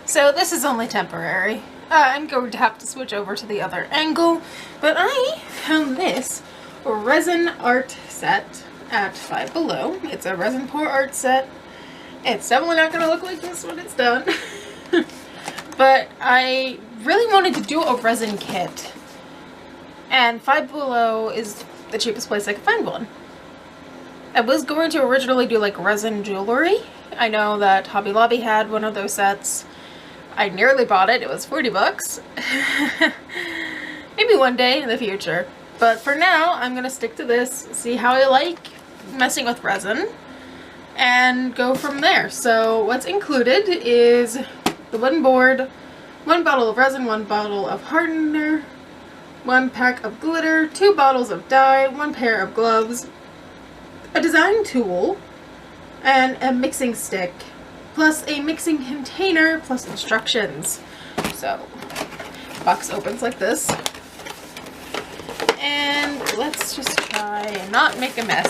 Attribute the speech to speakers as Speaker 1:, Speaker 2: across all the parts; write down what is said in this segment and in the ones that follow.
Speaker 1: So this is only temporary. I'm going to have to switch over to the other angle, but I found this resin art set at Five Below. It's a resin pour art set. It's definitely not going to look like this when it's done. But I really wanted to do a resin kit, and Five Below is the cheapest place I could find one. I was going to originally do like resin jewelry. I know that Hobby Lobby had one of those sets. I nearly bought it. It was 40 bucks. Maybe one day in the future. But for now, I'm going to stick to this, see how I like messing with resin, and go from there. So what's included is the wooden board, 1 bottle of resin, 1 bottle of hardener, 1 pack of glitter, 2 bottles of dye, 1 pair of gloves, a design tool, and a mixing stick, plus a mixing container, plus instructions. So, box opens like this. And let's just try and not make a mess.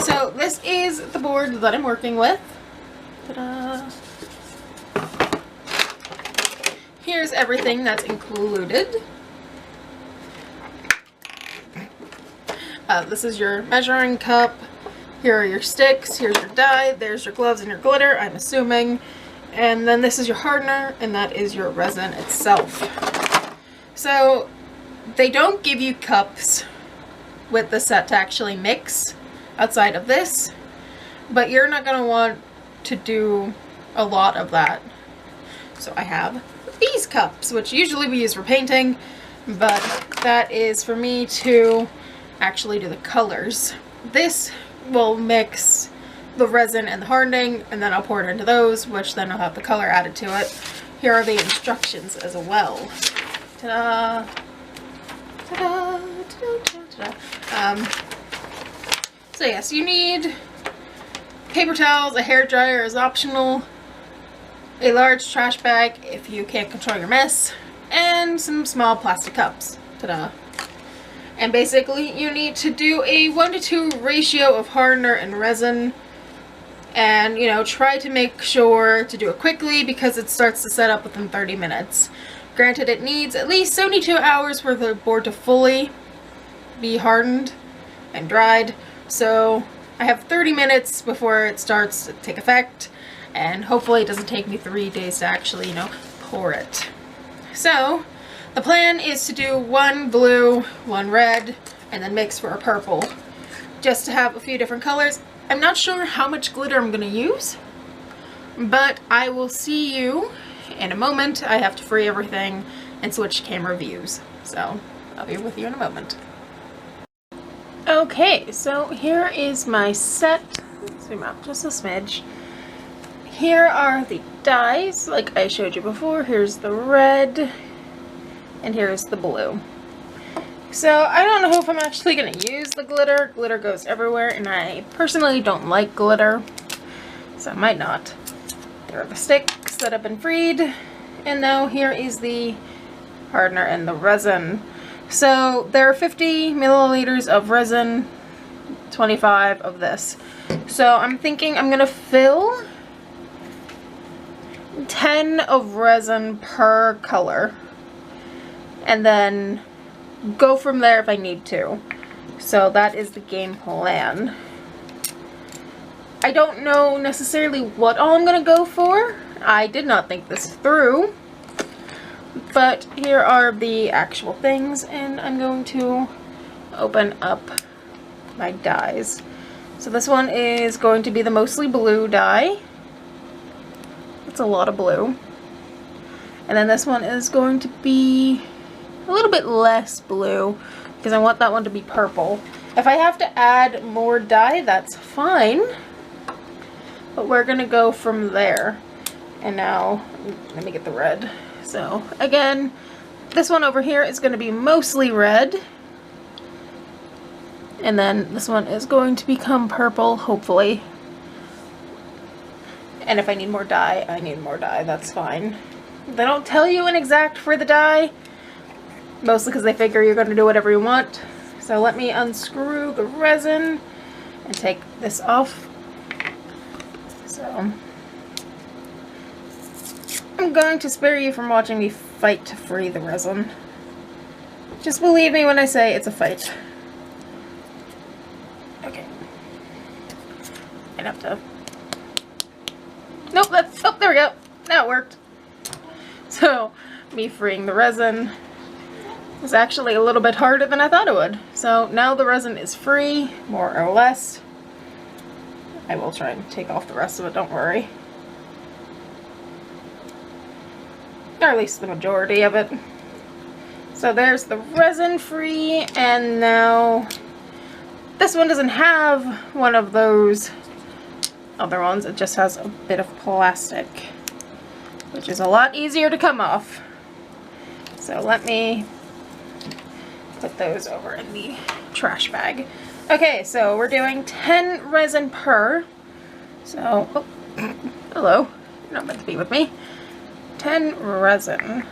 Speaker 1: So this is the board that I'm working with. Ta-da! Here's everything that's included. This is your measuring cup. Here are your sticks. Here's your dye. There's your gloves and your glitter, I'm assuming. And then this is your hardener, and that is your resin itself. So they don't give you cups with the set to actually mix outside of this, but you're not going to want to do a lot of that. So I have these cups, which usually we use for painting, but that is for me to actually do the colors. This will mix the resin and the hardening, and then I'll pour it into those, which then I'll have the color added to it. Here are the instructions as well. Ta-da! Ta-da! Ta-da! Ta-da! So yes, you need paper towels, a hair dryer is optional, a large trash bag if you can't control your mess, and some small plastic cups. Ta-da! And basically you need to do a 1:2 ratio of hardener and resin. And, you know, try to make sure to do it quickly because it starts to set up within 30 minutes. Granted, it needs at least 72 hours for the board to fully be hardened and dried. So I have 30 minutes before it starts to take effect. And hopefully it doesn't take me 3 days to actually, you know, pour it. So the plan is to do 1 blue, 1 red, and then mix for a purple. Just to have a few different colors. I'm not sure how much glitter I'm going to use, but I will see you in a moment. I have to free everything and switch camera views, so I'll be with you in a moment. Okay, so here is my set. Zoom out just a smidge. Here are the dyes, like I showed you before. Here's the red, and here's the blue. So I don't know if I'm actually going to use the glitter. Glitter goes everywhere, and I personally don't like glitter, so I might not. There are the sticks that have been freed, and now here is the hardener and the resin. So there are 50 milliliters of resin, 25 of this. So I'm thinking I'm going to fill 10 of resin per color, and then go from there if I need to. So that is the game plan. I don't know necessarily what all I'm going to go for. I did not think this through. But here are the actual things, and I'm going to open up my dyes. So this one is going to be the mostly blue dye. It's a lot of blue. And then this one is going to be a little bit less blue because I want that one to be purple. If I have to add more dye, that's fine, but we're gonna go from there. And now let me get the red. So again, this one over here is going to be mostly red, and then this one is going to become purple, hopefully. And if I need more dye, I need more dye. That's fine. They don't tell you an exact for the dye, mostly because they figure you're going to do whatever you want. So let me unscrew the resin and take this off. So I'm going to spare you from watching me fight to free the resin. Just believe me when I say it's a fight. Okay. I'd have to... Nope, that's... Oh, there we go. Now it worked. So, me freeing the resin was actually a little bit harder than I thought it would. So now the resin is free, more or less. I will try and take off the rest of it, don't worry. Or at least the majority of it. So there's the resin free, and now this one doesn't have one of those other ones. It just has a bit of plastic, which is a lot easier to come off. So let me put those over in the trash bag. Okay, so we're doing 10 resin per. So, oh, hello, you're not meant to be with me. 10 resin.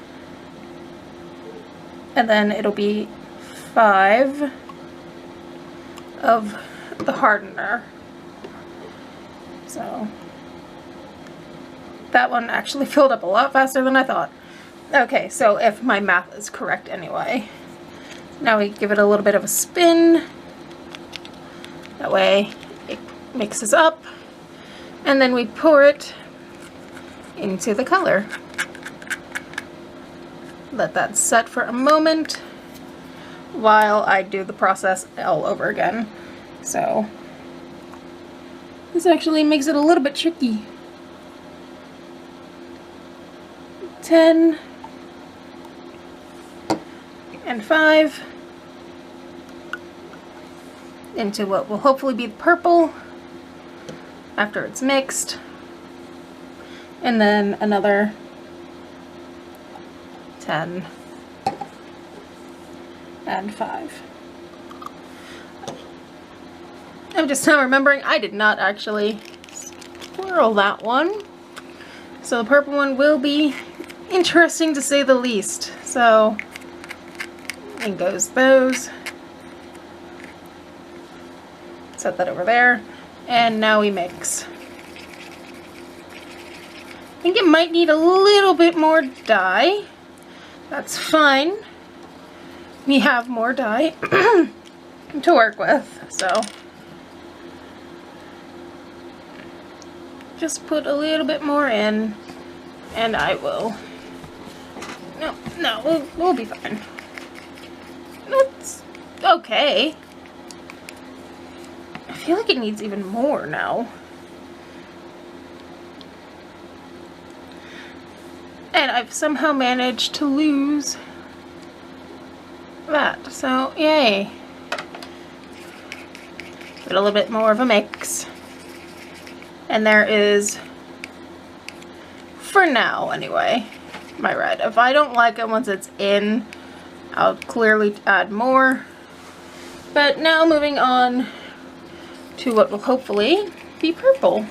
Speaker 1: And then it'll be 5 of the hardener. So that one actually filled up a lot faster than I thought. Okay, so if my math is correct anyway. Now we give it a little bit of a spin. That way it mixes up. And then we pour it into the color. Let that set for a moment while I do the process all over again. So this actually makes it a little bit tricky. 10 and 5 into what will hopefully be the purple after it's mixed, and then another 10 and 5. I'm just now remembering I did not actually swirl that one, so the purple one will be interesting to say the least. So in goes those. Set that over there, and now we mix. I think it might need a little bit more dye. That's fine. We have more dye to work with, so just put a little bit more in, and I will. No, we'll be fine. That's okay. I feel like it needs even more now. And I've somehow managed to lose that, so yay. Get a little bit more of a mix. And there is, for now anyway, my red. If I don't like it once it's in, I'll clearly add more. But now moving on to what will hopefully be purple.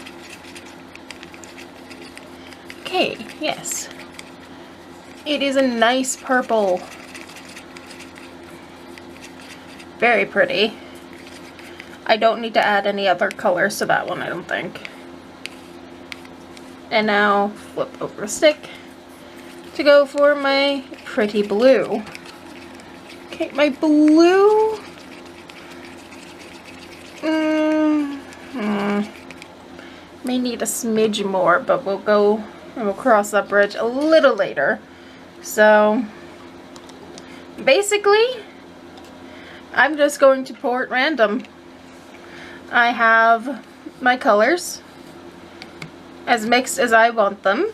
Speaker 1: Okay, yes. It is a nice purple. Very pretty. I don't need to add any other colors to that one, I don't think. And now flip over a stick to go for my pretty blue. Okay, my blue. May need a smidge more, but we'll go and we'll cross that bridge a little later. So basically, I'm just going to pour it random. I have my colors as mixed as I want them.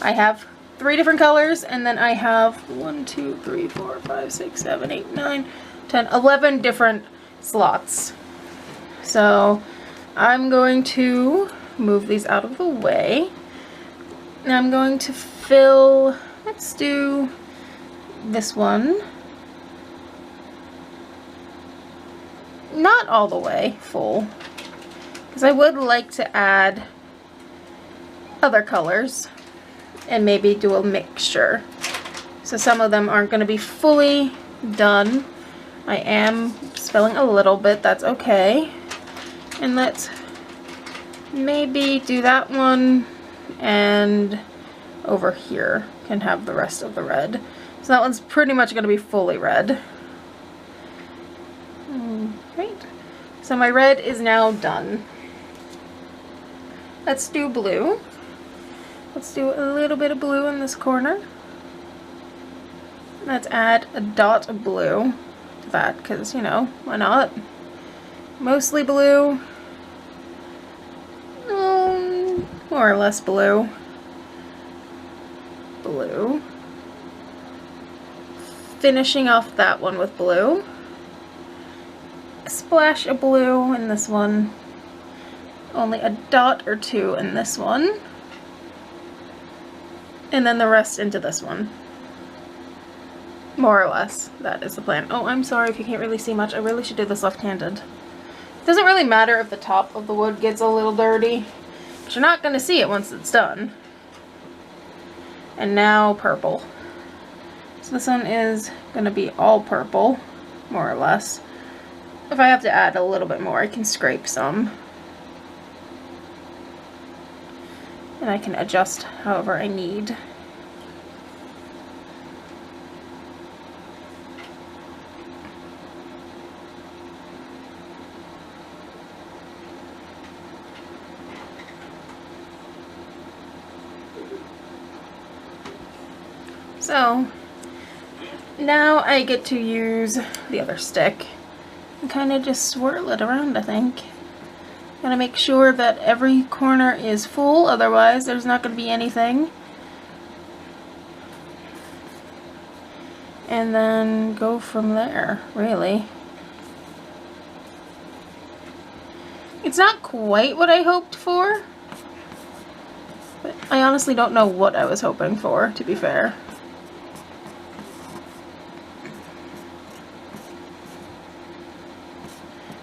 Speaker 1: I have 3 different colors, and then I have 1, 2, 3, 4, 5, 6, 7, 8, 9, 10, 11 different slots. So I'm going to move these out of the way. And I'm going to fill, let's do this one. Not all the way full, because I would like to add other colors and maybe do a mixture. So some of them aren't going to be fully done. I am spilling a little bit, that's okay. And let's maybe do that one, and over here can have the rest of the red. So that one's pretty much going to be fully red. Great. So my red is now done. Let's do blue. Let's do a little bit of blue in this corner. Let's add a dot of blue to that, because, you know, why not? Mostly blue. More or less blue. Blue. Finishing off that one with blue. A splash of blue in this one. Only a dot or two in this one. And then the rest into this one. More or less, that is the plan. Oh, I'm sorry if you can't really see much. I really should do this left-handed. It doesn't really matter if the top of the wood gets a little dirty, but you're not going to see it once it's done. And now purple. So this one is going to be all purple, more or less. If I have to add a little bit more, I can scrape some. And I can adjust however I need. So now I get to use the other stick and kind of just swirl it around, I think. Gotta make sure that every corner is full, otherwise there's not going to be anything. And then go from there, really. It's not quite what I hoped for, but I honestly don't know what I was hoping for, to be fair.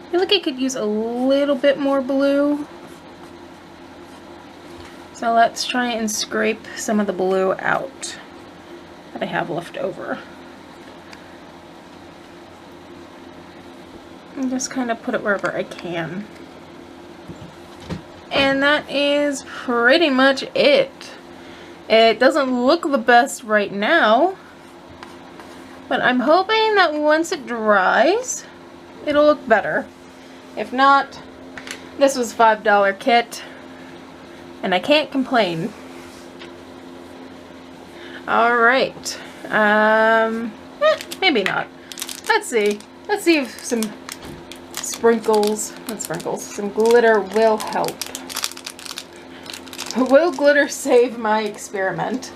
Speaker 1: I feel like I could use a little bit more blue. So let's try and scrape some of the blue out that I have left over. And just kind of put it wherever I can. And that is pretty much it. It doesn't look the best right now, but I'm hoping that once it dries, it'll look better. If not, this was a $5 kit, and I can't complain. Alright, maybe not. Let's see if some some glitter will help. Will glitter save my experiment?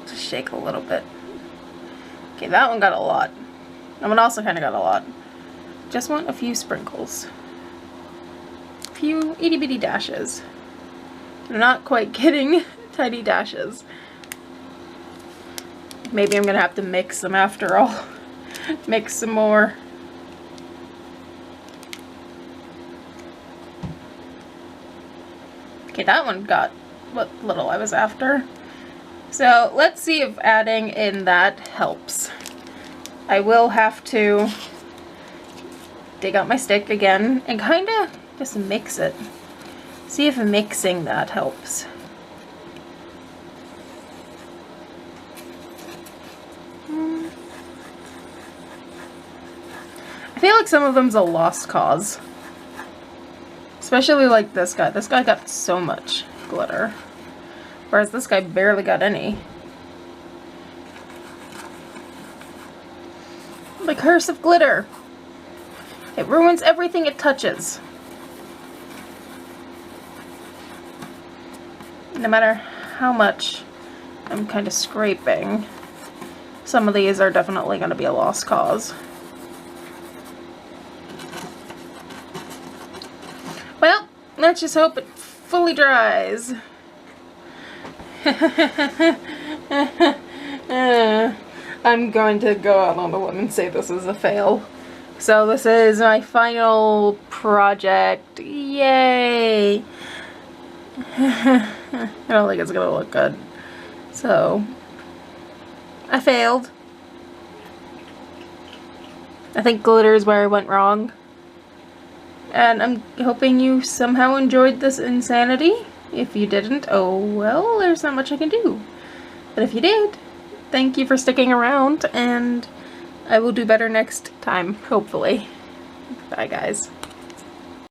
Speaker 1: Just shake a little bit. Okay, that one got a lot. That one also kind of got a lot. Just want a few sprinkles. A few itty bitty dashes. I'm not quite getting tiny dashes. Maybe I'm gonna have to mix them after all. Mix some more. Okay, that one got what little I was after. So let's see if adding in that helps. I will have to dig out my stick again and kind of just mix it. See if mixing that helps. I feel like some of them's a lost cause. Especially like this guy. This guy got so much glitter. Whereas this guy barely got any. The curse of glitter. It ruins everything it touches. No matter how much I'm kind of scraping, some of these are definitely going to be a lost cause. Well, let's just hope it fully dries. I'm going to go out on a limb and say this is a fail. So this is my final project. Yay! I don't think it's gonna look good. So, I failed. I think glitter is where I went wrong. And I'm hoping you somehow enjoyed this insanity. If you didn't, oh well, there's not much I can do. But if you did, thank you for sticking around, and I will do better next time, hopefully. Bye, guys.